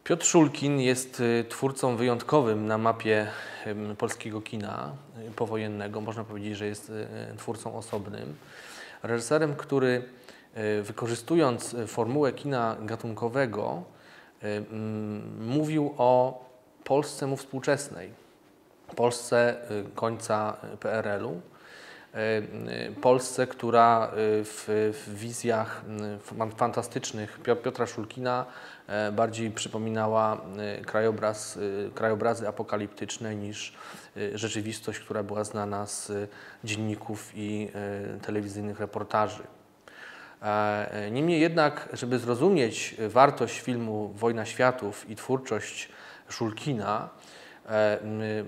Piotr Szulkin jest twórcą wyjątkowym na mapie polskiego kina powojennego. Można powiedzieć, że jest twórcą osobnym. Reżyserem, który wykorzystując formułę kina gatunkowego mówił o Polsce mu współczesnej, Polsce końca PRL-u, Polsce, która w wizjach fantastycznych Piotra Szulkina bardziej przypominała krajobrazy apokaliptyczne niż rzeczywistość, która była znana z dzienników i telewizyjnych reportaży. Niemniej jednak, żeby zrozumieć wartość filmu Wojna Światów i twórczość Szulkina,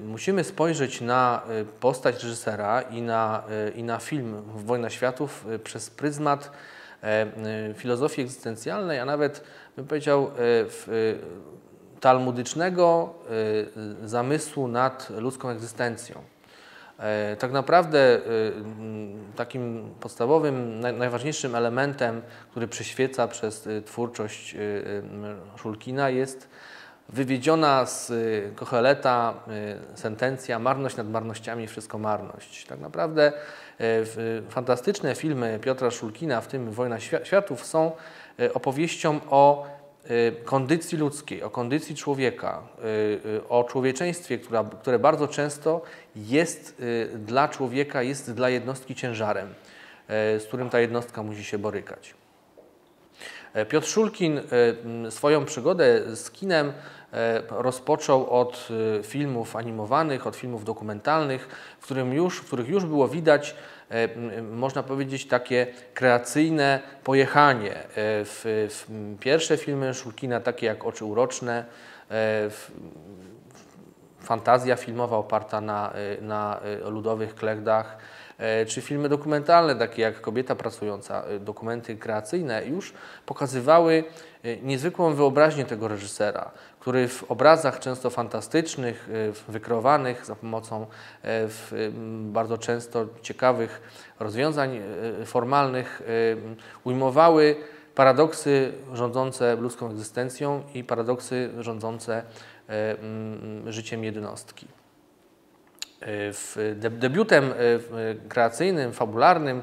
musimy spojrzeć na postać reżysera i na film Wojna Światów przez pryzmat filozofii egzystencjalnej, a nawet, bym powiedział, talmudycznego zamysłu nad ludzką egzystencją. Tak naprawdę takim podstawowym, najważniejszym elementem, który przyświeca przez twórczość Szulkina, jest wywiedziona z Koheleta sentencja: marność nad marnościami, wszystko marność. Tak naprawdę fantastyczne filmy Piotra Szulkina, w tym Wojna Światów, są opowieścią o kondycji ludzkiej, o kondycji człowieka, o człowieczeństwie, które bardzo często jest dla człowieka, jest dla jednostki ciężarem, z którym ta jednostka musi się borykać. Piotr Szulkin swoją przygodę z kinem rozpoczął od filmów animowanych, od filmów dokumentalnych, w których już było widać, można powiedzieć, takie kreacyjne pojechanie. Pierwsze filmy Szulkina, takie jak Oczy uroczne, fantazja filmowa oparta na ludowych klejdach, czy filmy dokumentalne, takie jak Kobieta pracująca, dokumenty kreacyjne, już pokazywały niezwykłą wyobraźnię tego reżysera, który w obrazach często fantastycznych, wykreowanych za pomocą bardzo często ciekawych rozwiązań formalnych, ujmowały paradoksy rządzące ludzką egzystencją i paradoksy rządzące życiem jednostki. Debiutem kreacyjnym, fabularnym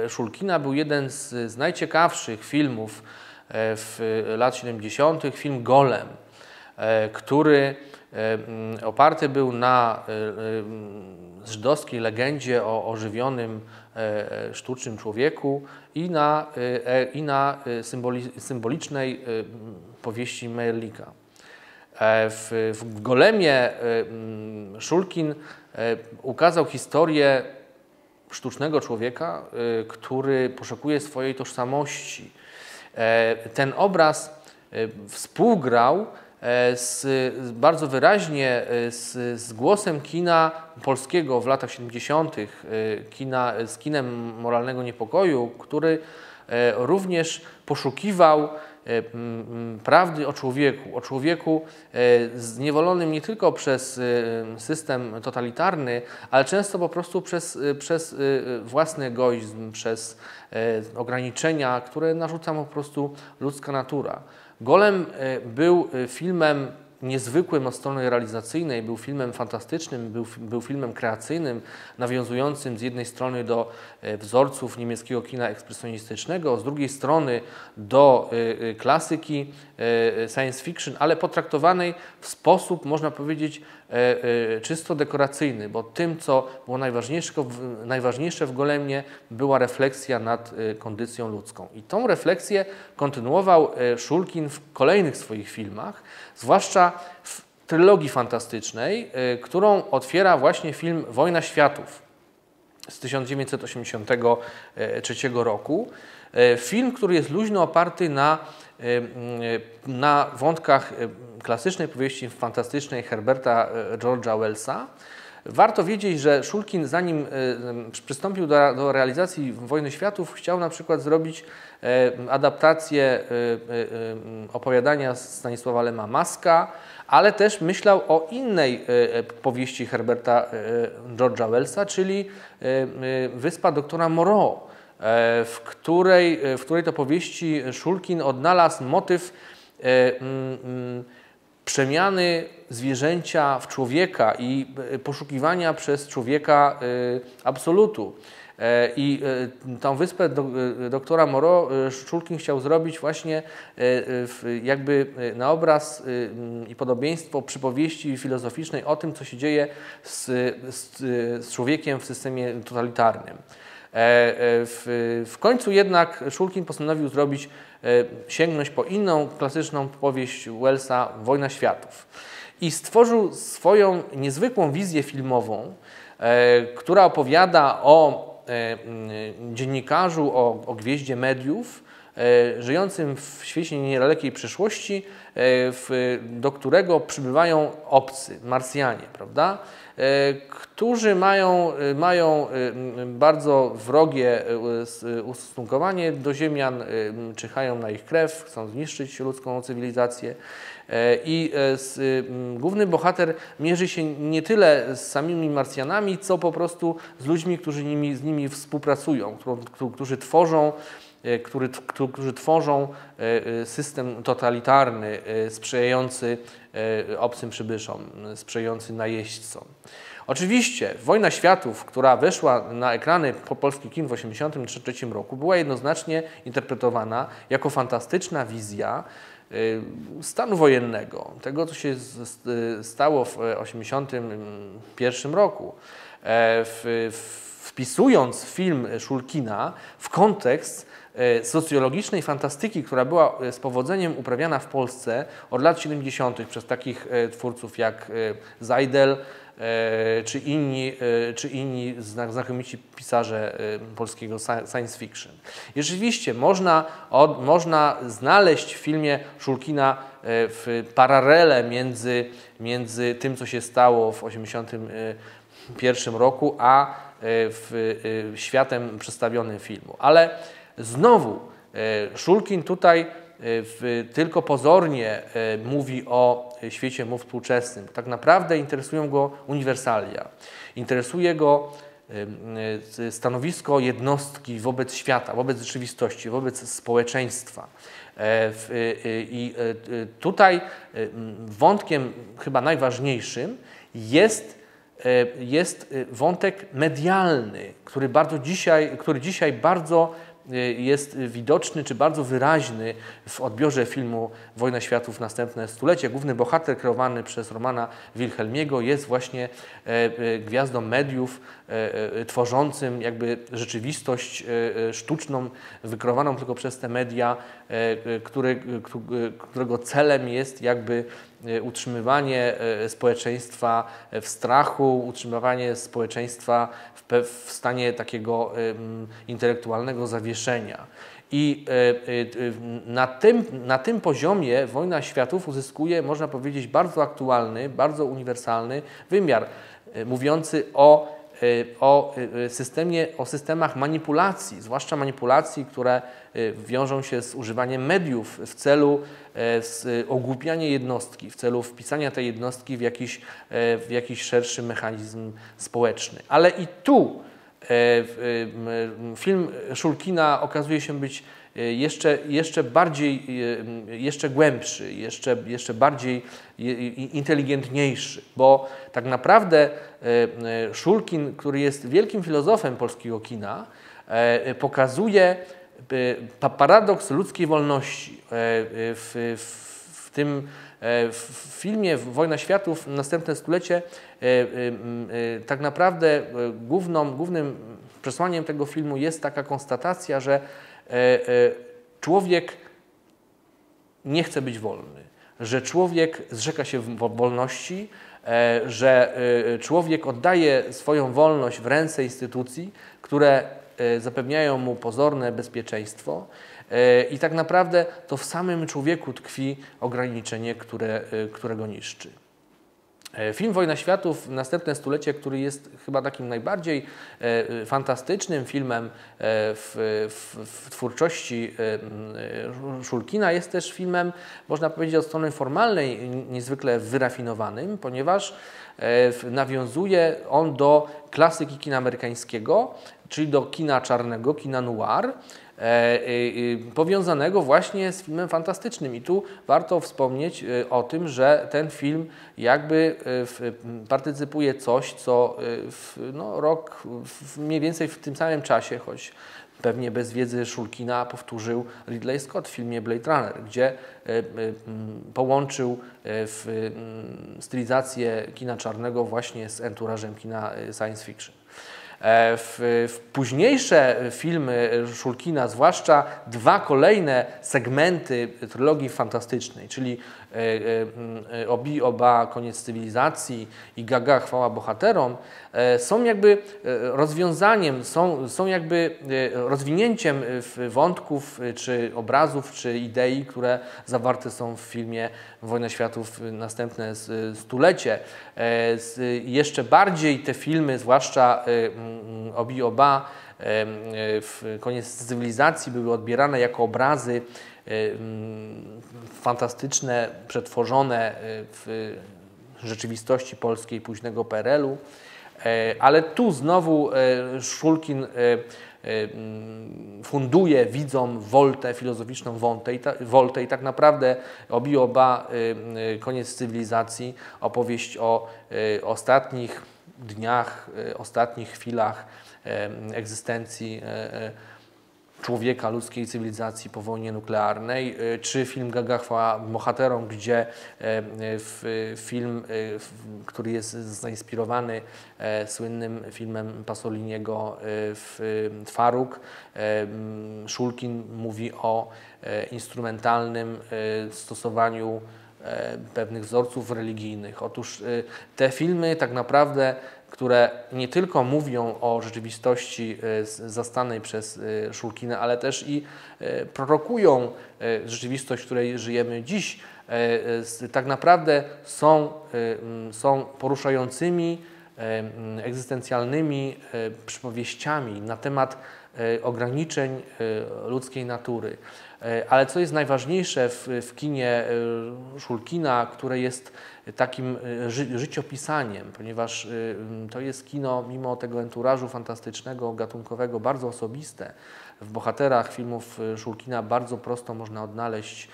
Szulkina był jeden z najciekawszych filmów lat 70., film Golem, który oparty był na żydowskiej legendzie o ożywionym sztucznym człowieku i na symbolicznej powieści Meyerlika. W Golemie Szulkin ukazał historię sztucznego człowieka, który poszukuje swojej tożsamości. Ten obraz współgrał bardzo wyraźnie z głosem kina polskiego w latach 70., z kinem moralnego niepokoju, który również poszukiwał prawdy o człowieku zniewolonym nie tylko przez system totalitarny, ale często po prostu przez własny egoizm, przez ograniczenia, które narzuca mu po prostu ludzka natura. Golem był filmem niezwykłym od strony realizacyjnej, był filmem fantastycznym, był filmem kreacyjnym, nawiązującym z jednej strony do wzorców niemieckiego kina ekspresjonistycznego, z drugiej strony do klasyki science fiction, ale potraktowanej w sposób, można powiedzieć, czysto dekoracyjny, bo tym, co było najważniejsze w Golemie, była refleksja nad kondycją ludzką. I tą refleksję kontynuował Szulkin w kolejnych swoich filmach, zwłaszcza w trylogii fantastycznej, którą otwiera właśnie film Wojna Światów z 1983 roku. Film, który jest luźno oparty na wątkach klasycznej powieści fantastycznej Herberta George'a Wellsa. Warto wiedzieć, że Szulkin, zanim przystąpił do realizacji Wojny Światów, chciał na przykład zrobić adaptację opowiadania Stanisława Lema Maska, ale też myślał o innej powieści Herberta George'a Wellsa, czyli Wyspa doktora Moreau, w której to powieści Szulkin odnalazł motyw przemiany zwierzęcia w człowieka i poszukiwania przez człowieka absolutu. I tą wyspę doktora Moreau Szulkin chciał zrobić właśnie jakby na obraz i podobieństwo przypowieści filozoficznej o tym, co się dzieje z człowiekiem w systemie totalitarnym. W końcu jednak Szulkin postanowił sięgnąć po inną klasyczną powieść Wellsa, Wojna światów. I stworzył swoją niezwykłą wizję filmową, która opowiada o dziennikarzu, o gwieździe mediów, żyjącym w świecie niedalekiej przyszłości, do którego przybywają obcy, Marsjanie, prawda? Którzy mają bardzo wrogie ustosunkowanie do Ziemian, czyhają na ich krew, chcą zniszczyć ludzką cywilizację. I główny bohater mierzy się nie tyle z samymi Marsjanami, co po prostu z ludźmi, którzy z nimi współpracują, którzy tworzą system totalitarny, sprzyjający obcym przybyszom, sprzyjający najeźdźcom. Oczywiście Wojna światów, która weszła na ekrany polskich kin w 1983 roku, była jednoznacznie interpretowana jako fantastyczna wizja stanu wojennego, tego, co się stało w 1981 roku. Wpisując film Szulkina w kontekst socjologicznej fantastyki, która była z powodzeniem uprawiana w Polsce od lat 70. przez takich twórców jak Zajdel czy inni znakomici pisarze polskiego science fiction. I rzeczywiście można znaleźć w filmie Szulkina paralelę między tym, co się stało w 1981 roku, a światem przedstawionym filmu. Ale znowu Szulkin tutaj tylko pozornie mówi o świecie współczesnym. Tak naprawdę interesują go uniwersalia. Interesuje go stanowisko jednostki wobec świata, wobec rzeczywistości, wobec społeczeństwa. I tutaj wątkiem chyba najważniejszym jest wątek medialny, który dzisiaj bardzo jest widoczny czy bardzo wyraźny w odbiorze filmu Wojna światów następne stulecie. Główny bohater kreowany przez Romana Wilhelmiego jest właśnie gwiazdą mediów, tworzącym jakby rzeczywistość sztuczną, wykreowaną tylko przez te media, którego celem jest jakby utrzymywanie społeczeństwa w strachu, utrzymywanie społeczeństwa w stanie takiego intelektualnego zawieszenia. I na tym poziomie Wojna światów uzyskuje, można powiedzieć, bardzo aktualny, bardzo uniwersalny wymiar, mówiący o systemach manipulacji, zwłaszcza manipulacji, które wiążą się z używaniem mediów w celu ogłupiania jednostki, w celu wpisania tej jednostki w jakiś szerszy mechanizm społeczny. Ale i tu film Szulkina okazuje się być jeszcze głębszy, jeszcze bardziej inteligentniejszy, bo tak naprawdę Szulkin, który jest wielkim filozofem polskiego kina, pokazuje paradoks ludzkiej wolności. W tym filmie Wojna światów następne stulecie tak naprawdę głównym przesłaniem tego filmu jest taka konstatacja, że człowiek nie chce być wolny, że człowiek zrzeka się wolności, że człowiek oddaje swoją wolność w ręce instytucji, które zapewniają mu pozorne bezpieczeństwo i tak naprawdę to w samym człowieku tkwi ograniczenie, które go niszczy. Film Wojna światów następne stulecie, który jest chyba takim najbardziej fantastycznym filmem w twórczości Szulkina, jest też filmem, można powiedzieć, od strony formalnej niezwykle wyrafinowanym, ponieważ nawiązuje on do klasyki kina amerykańskiego, czyli do kina czarnego, kina noir, powiązanego właśnie z filmem fantastycznym. I tu warto wspomnieć o tym, że ten film jakby partycypuje coś, co mniej więcej w tym samym czasie, choć pewnie bez wiedzy Szulkina, powtórzył Ridley Scott w filmie Blade Runner, gdzie połączył stylizację kina czarnego właśnie z enturażem kina science fiction. W późniejsze filmy Szulkina, zwłaszcza dwa kolejne segmenty trylogii fantastycznej, czyli Obi Oba, Koniec cywilizacji i Gaga, chwała bohaterom, są jakby rozwiązaniem, są jakby rozwinięciem wątków, czy obrazów, czy idei, które zawarte są w filmie Wojna Światów, następne stulecie. Jeszcze bardziej te filmy, zwłaszcza Obi Oba, Koniec cywilizacji, były odbierane jako obrazy fantastyczne, przetworzone w rzeczywistości polskiej późnego PRL-u, ale tu znowu Szulkin funduje widzom woltę, filozoficzną woltę i tak naprawdę Obi Oba, Koniec cywilizacji, opowieść o ostatnich dniach, ostatnich chwilach egzystencji człowieka, ludzkiej cywilizacji po wojnie nuklearnej, czy film Gaga, chwała bohaterom, gdzie film, który jest zainspirowany słynnym filmem Pasoliniego Faruk, Szulkin mówi o instrumentalnym stosowaniu pewnych wzorców religijnych. Otóż te filmy tak naprawdę, które nie tylko mówią o rzeczywistości zastanej przez Szulkina, ale też i prorokują rzeczywistość, w której żyjemy dziś, tak naprawdę są poruszającymi, egzystencjalnymi przypowieściami na temat ograniczeń ludzkiej natury. Ale co jest najważniejsze w kinie Szulkina, które jest takim życiopisaniem, ponieważ to jest kino, mimo tego enturażu fantastycznego, gatunkowego, bardzo osobiste. W bohaterach filmów Szulkina bardzo prosto można odnaleźć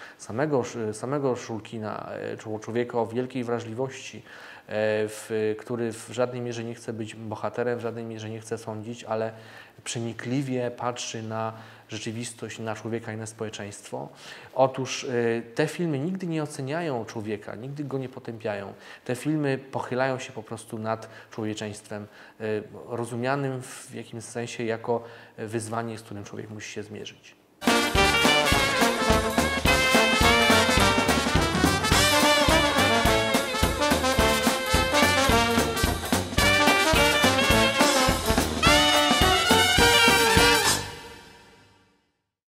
samego Szulkina, człowieka o wielkiej wrażliwości, który w żadnej mierze nie chce być bohaterem, w żadnej mierze nie chce sądzić, ale przenikliwie patrzy na rzeczywistość, na człowieka i na społeczeństwo. Otóż te filmy nigdy nie oceniają człowieka, nigdy go nie potępiają. Te filmy pochylają się po prostu nad człowieczeństwem, rozumianym w jakimś sensie jako wyzwanie, z którym człowiek musi się zmierzyć.